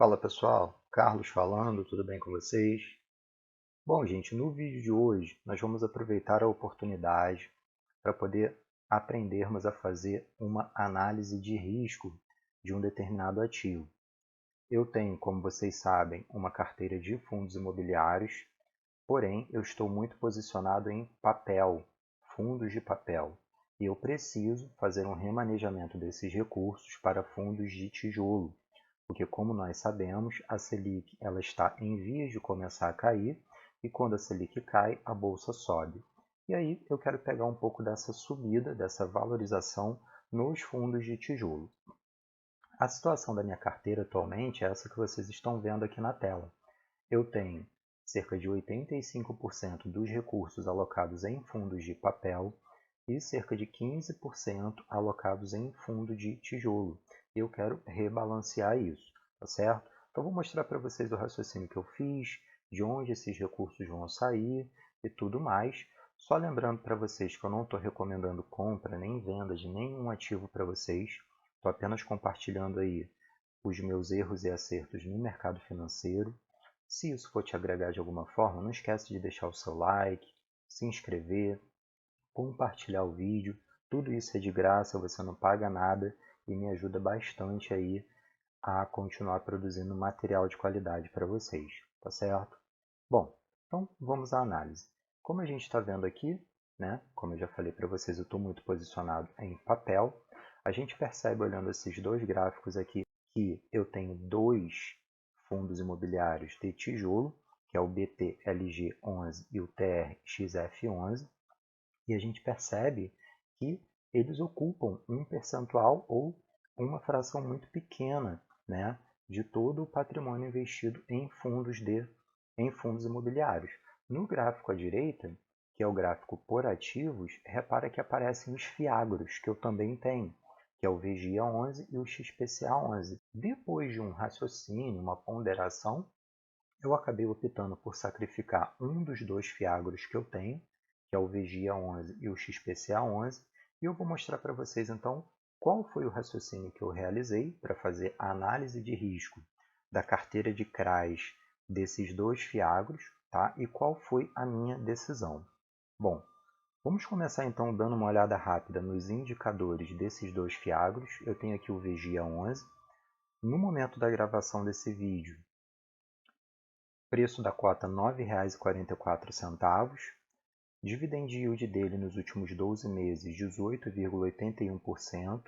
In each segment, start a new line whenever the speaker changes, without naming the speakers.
Fala pessoal, Carlos falando, tudo bem com vocês? Bom, gente, no vídeo de hoje nós vamos aproveitar a oportunidade para poder aprendermos a fazer uma análise de risco de um determinado ativo. Eu tenho, como vocês sabem, uma carteira de fundos imobiliários, porém eu estou muito posicionado em papel, fundos de papel, e eu preciso fazer um remanejamento desses recursos para fundos de tijolo, porque como nós sabemos, a Selic ela está em vias de começar a cair e quando a Selic cai, a bolsa sobe. E aí eu quero pegar um pouco dessa subida, dessa valorização nos fundos de tijolo. A situação da minha carteira atualmente é essa que vocês estão vendo aqui na tela. Eu tenho cerca de 85% dos recursos alocados em fundos de papel e cerca de 15% alocados em fundo de tijolo. Eu quero rebalancear isso, tá certo? Então, vou mostrar para vocês o raciocínio que eu fiz, de onde esses recursos vão sair e tudo mais. Só lembrando para vocês que eu não estou recomendando compra nem venda de nenhum ativo para vocês. Estou apenas compartilhando aí os meus erros e acertos no mercado financeiro. Se isso for te agregar de alguma forma, não esquece de deixar o seu like, se inscrever, compartilhar o vídeo. Tudo isso é de graça, você não paga nada e me ajuda bastante aí a continuar produzindo material de qualidade para vocês, tá certo? Bom, então vamos à análise. Como a gente está vendo aqui, né, como eu já falei para vocês, eu estou muito posicionado em papel. A gente percebe olhando esses dois gráficos aqui que eu tenho dois fundos imobiliários de tijolo, que é o BTLG11 e o TRXF11, e a gente percebe que eles ocupam um percentual ou uma fração muito pequena, né, de todo o patrimônio investido em fundos imobiliários. No gráfico à direita, que é o gráfico por ativos, repara que aparecem os fiagros, que eu também tenho, que é o VGIA11 e o XPCA11. Depois de um raciocínio, uma ponderação, eu acabei optando por sacrificar um dos dois fiagros que eu tenho, que é o VGIA11 e o XPCA11, e eu vou mostrar para vocês então qual foi o raciocínio que eu realizei para fazer a análise de risco da carteira de CRAs desses dois fiagros, tá? E qual foi a minha decisão. Bom, vamos começar então dando uma olhada rápida nos indicadores desses dois fiagros. Eu tenho aqui o VGIA11. No momento da gravação desse vídeo, preço da cota R$ 9,44. Dividend yield dele nos últimos 12 meses, 18,81%,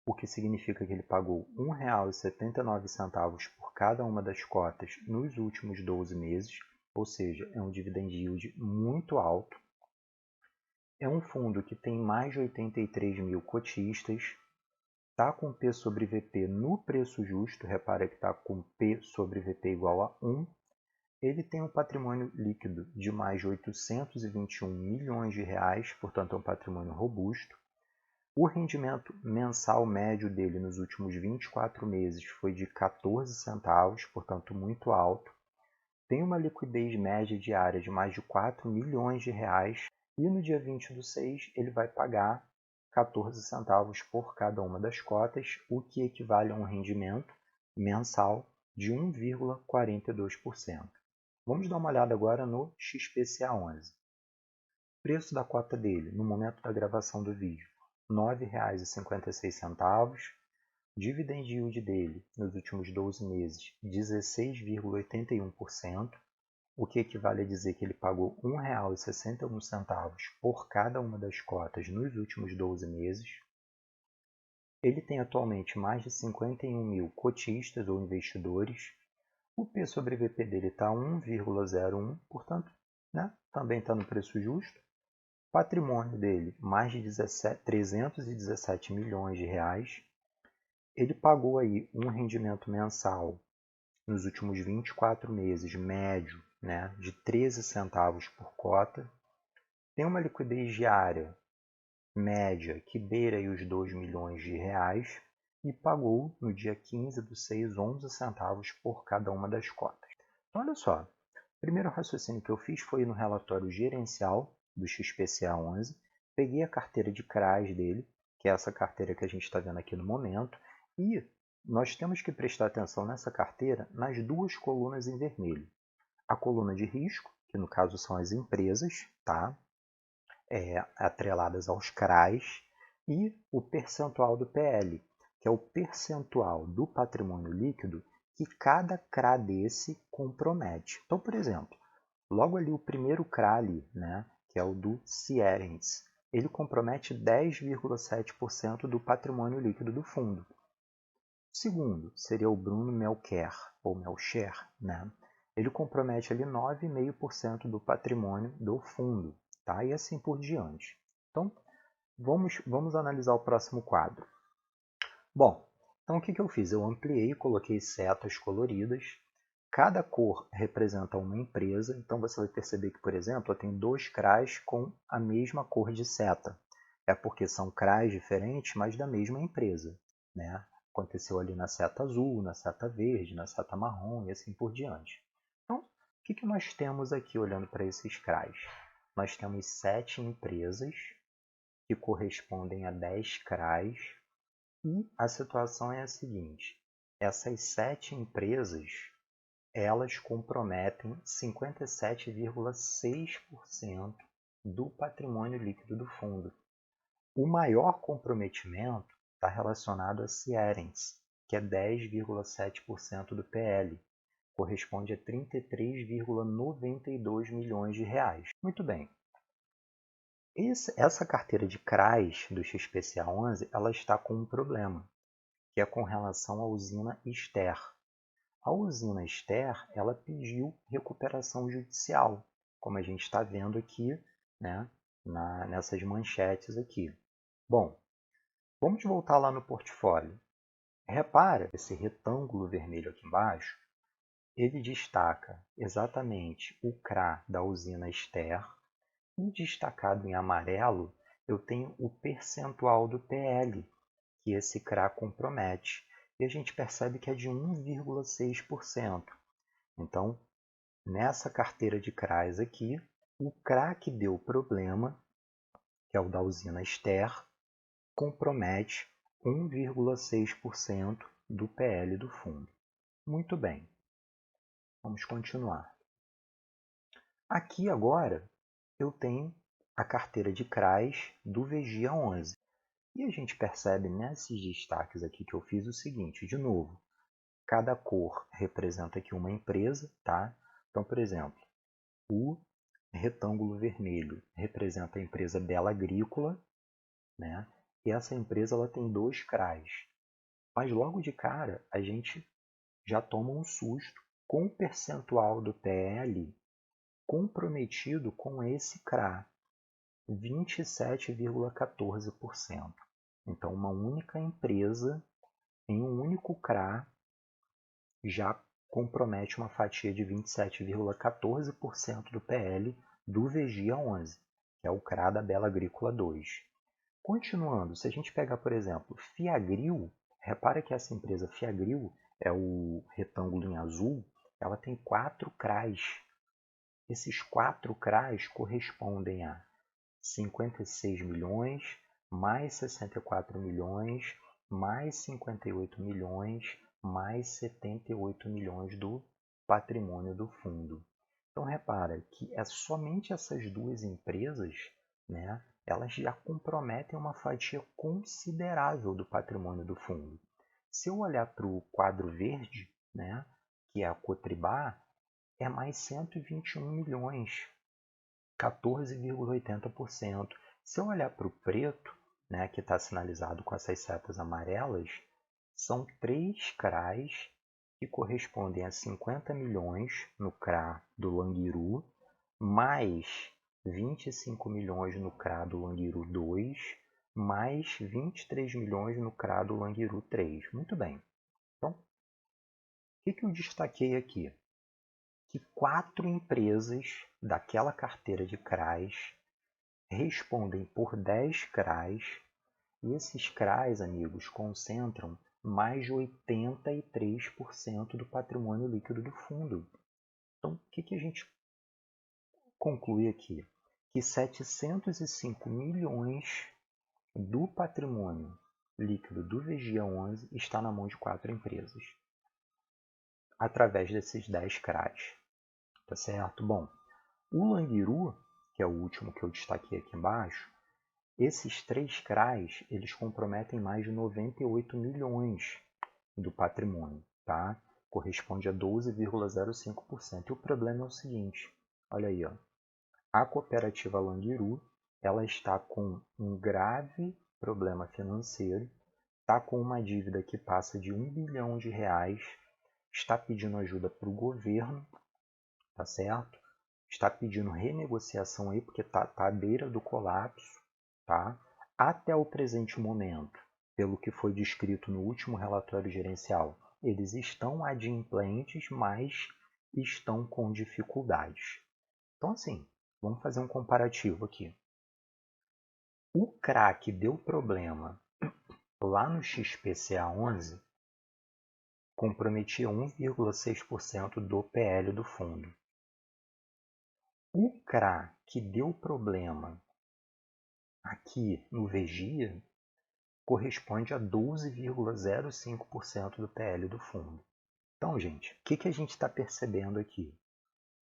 o que significa que ele pagou R$ 1,79 por cada uma das cotas nos últimos 12 meses, ou seja, é um dividend yield muito alto. É um fundo que tem mais de 83 mil cotistas, está com P sobre VP no preço justo, repara que está com P sobre VP igual a 1. Ele tem um patrimônio líquido de mais de 821 milhões de reais, portanto é um patrimônio robusto. O rendimento mensal médio dele nos últimos 24 meses foi de 14 centavos, portanto muito alto. Tem uma liquidez média diária de mais de 4 milhões de reais e no dia 20/6 ele vai pagar 14 centavos por cada uma das cotas, o que equivale a um rendimento mensal de 1,42%. Vamos dar uma olhada agora no XPCA11. Preço da cota dele no momento da gravação do vídeo, R$ 9,56. Dividend yield dele nos últimos 12 meses, 16,81%, o que equivale a dizer que ele pagou R$ 1,61 por cada uma das cotas nos últimos 12 meses. Ele tem atualmente mais de 51 mil cotistas ou investidores. O P sobre VP dele está 1,01, portanto, né, também está no preço justo. Patrimônio dele, mais de 317 milhões de reais. Ele pagou aí um rendimento mensal nos últimos 24 meses, médio, né, de 13 centavos por cota. Tem uma liquidez diária média que beira aí os 2 milhões de reais e pagou no dia 15/6 11 centavos por cada uma das cotas. Então, olha só, o primeiro raciocínio que eu fiz foi no relatório gerencial do XPCA11, peguei a carteira de CRAs dele, que é essa carteira que a gente está vendo aqui no momento, e nós temos que prestar atenção nessa carteira nas duas colunas em vermelho. A coluna de risco, que no caso são as empresas, tá? Atreladas aos CRAs, e o percentual do PL, que é o percentual do patrimônio líquido que cada CRA desse compromete. Então, por exemplo, logo ali o primeiro CRA ali, né, que é o do Cierens, ele compromete 10,7% do patrimônio líquido do fundo. O segundo seria o Bruno Melcher, ou Melcher, né? Ele compromete ali 9,5% do patrimônio do fundo, tá? E assim por diante. Então, vamos analisar o próximo quadro. Bom, então o que eu fiz? Eu ampliei, coloquei setas coloridas. Cada cor representa uma empresa, então você vai perceber que, por exemplo, eu tenho dois CRAs com a mesma cor de seta. É porque são CRAs diferentes, mas da mesma empresa, né? Aconteceu ali na seta azul, na seta verde, na seta marrom e assim por diante. Então, o que nós temos aqui olhando para esses CRAs? Nós temos 7 empresas que correspondem a 10 CRAs e a situação é a seguinte: essas 7 empresas elas comprometem 57,6% do patrimônio líquido do fundo. O maior comprometimento está relacionado a Cierens, que é 10,7% do PL, corresponde a 33,92 milhões de reais. Muito bem. Essa carteira de CRAs do XPCA 11 ela está com um problema, que é com relação à usina Ster. A usina Ster ela pediu recuperação judicial, como a gente está vendo aqui, né, nessas manchetes aqui. Bom, vamos voltar lá no portfólio. Repara esse retângulo vermelho aqui embaixo, ele destaca exatamente o CRA da usina Ster e destacado em amarelo eu tenho o percentual do PL que esse CRA compromete. E a gente percebe que é de 1,6%. Então, nessa carteira de CRAs aqui, o CRA que deu problema, que é o da usina Ster, compromete 1,6% do PL do fundo. Muito bem, vamos continuar. Aqui agora eu tenho a carteira de CRAs do Vigia 11. E a gente percebe nesses destaques aqui que eu fiz o seguinte, de novo, cada cor representa aqui uma empresa, tá? Então, por exemplo, o retângulo vermelho representa a empresa Bela Agrícola, né? E essa empresa ela tem 2 CRAs. Mas logo de cara a gente já toma um susto com o percentual do PL comprometido com esse CRA, 27,14%. Então, uma única empresa em um único CRA já compromete uma fatia de 27,14% do PL do Vigia 11, que é o CRA da Bela Agrícola 2. Continuando, se a gente pegar, por exemplo, Fiagril, repara que essa empresa Fiagril é o retângulo em azul, ela tem 4 CRAs. Esses 4 CRAs correspondem a 56 milhões, mais 64 milhões, mais 58 milhões, mais 78 milhões do patrimônio do fundo. Então, repara que é somente essas duas empresas, né, elas já comprometem uma fatia considerável do patrimônio do fundo. Se eu olhar para o quadro verde, né, que é a Cotribá, é mais 121 milhões, 14,80%. Se eu olhar para o preto, né, que está sinalizado com essas setas amarelas, são 3 CRAs que correspondem a 50 milhões no CRA do Languiru, mais 25 milhões no CRA do Languiru 2, mais 23 milhões no CRA do Languiru 3. Muito bem. Então, o que eu destaquei aqui? Que 4 empresas daquela carteira de CRAs respondem por 10 CRAs e esses CRAs, amigos, concentram mais de 83% do patrimônio líquido do fundo. Então, o que a gente conclui aqui? Que 705 milhões do patrimônio líquido do Vigia 11 está na mão de 4 empresas, através desses 10 CRAs. Tá certo? Bom, o Languiru, que é o último que eu destaquei aqui embaixo, esses 3 CRAs, eles comprometem mais de 98 milhões do patrimônio, tá? Corresponde a 12,05%. E o problema é o seguinte, olha aí, ó. A cooperativa Languiru, ela está com um grave problema financeiro, está com uma dívida que passa de R$1 bilhão, está pedindo ajuda para o governo, tá certo? Está pedindo renegociação aí, porque está à beira do colapso, tá? Até o presente momento, pelo que foi descrito no último relatório gerencial, eles estão adimplentes, mas estão com dificuldades. Então, assim, vamos fazer um comparativo aqui. O CRA que deu problema lá no XPCA11 comprometia 1,6% do PL do fundo. O CRA que deu problema aqui no Vigia corresponde a 12,05% do PL do fundo. Então, gente, o que a gente está percebendo aqui?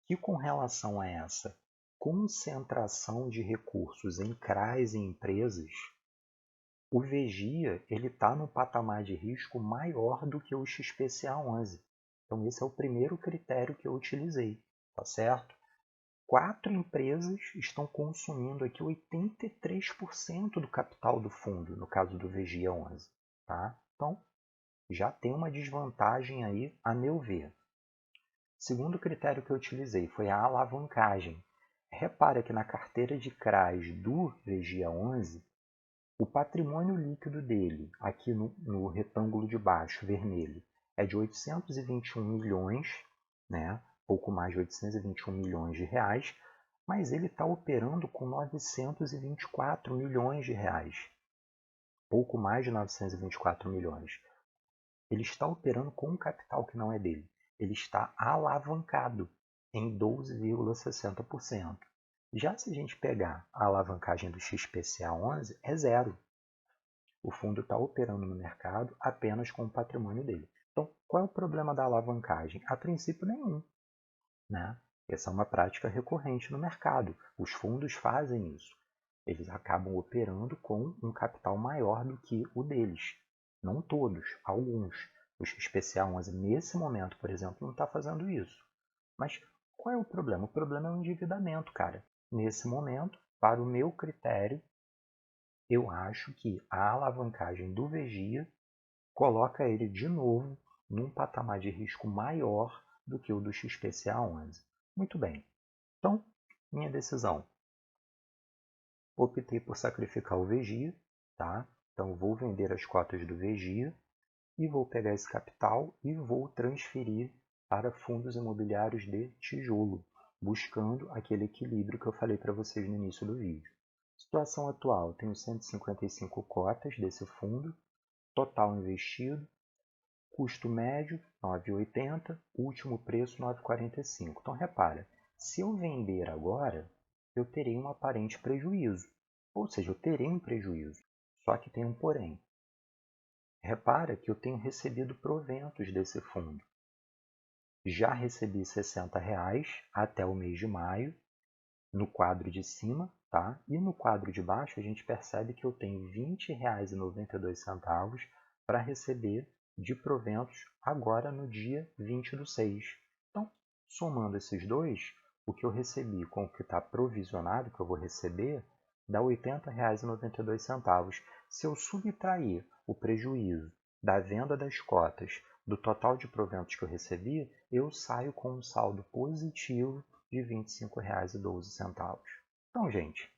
Que com relação a essa concentração de recursos em CRAs e empresas, o Vigia está num patamar de risco maior do que o XPCA11. Então, esse é o primeiro critério que eu utilizei, tá certo? 4 empresas estão consumindo aqui 83% do capital do fundo, no caso do Vigia 11. Tá? Então, já tem uma desvantagem aí, a meu ver. Segundo critério que eu utilizei foi a alavancagem. Repara que na carteira de CRAs do Vigia 11, o patrimônio líquido dele, aqui no retângulo de baixo, vermelho, é de 821 milhões, né? Pouco mais de 821 milhões de reais, mas ele está operando com 924 milhões de reais. Pouco mais de 924 milhões. Ele está operando com um capital que não é dele. Ele está alavancado em 12,60%. Já se a gente pegar a alavancagem do XPCA11, é zero. O fundo está operando no mercado apenas com o patrimônio dele. Então, qual é o problema da alavancagem? A princípio, nenhum. Né? Essa é uma prática recorrente no mercado. Os fundos fazem isso. Eles acabam operando com um capital maior do que o deles. Não todos, alguns. O XPCA11, nesse momento, por exemplo, não está fazendo isso. Mas qual é o problema? O problema é o endividamento, cara. Nesse momento, para o meu critério, eu acho que a alavancagem do Vigia coloca ele de novo num patamar de risco maior do que o do XPCA11. Muito bem. Então, minha decisão. Optei por sacrificar o Vigia, tá? Então, vou vender as cotas do Vigia e vou pegar esse capital e vou transferir para fundos imobiliários de tijolo, buscando aquele equilíbrio que eu falei para vocês no início do vídeo. Situação atual, tenho 155 cotas desse fundo, total investido, custo médio 9,80, último preço 9,45. Então repara, se eu vender agora, eu terei um aparente prejuízo, ou seja, eu terei um prejuízo, só que tem um porém. Repara que eu tenho recebido proventos desse fundo. Já recebi R$ 60 até o mês de maio, no quadro de cima, tá? E no quadro de baixo a gente percebe que eu tenho R$ 20,92 para receber de proventos agora no dia 20/6. Então, somando esses dois, o que eu recebi com o que está provisionado, que eu vou receber, dá R$ 80,92. Se eu subtrair o prejuízo da venda das cotas do total de proventos que eu recebi, eu saio com um saldo positivo de R$ 25,12. Então, gente,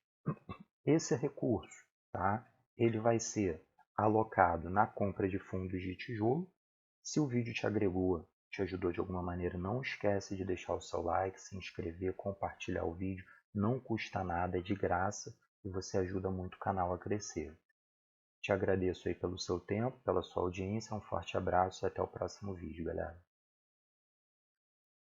esse recurso, tá? Ele vai ser alocado na compra de fundos de tijolo. Se o vídeo te agregou, te ajudou de alguma maneira, não esquece de deixar o seu like, se inscrever, compartilhar o vídeo. Não custa nada, é de graça e você ajuda muito o canal a crescer. Te agradeço aí pelo seu tempo, pela sua audiência, um forte abraço e até o próximo vídeo, galera.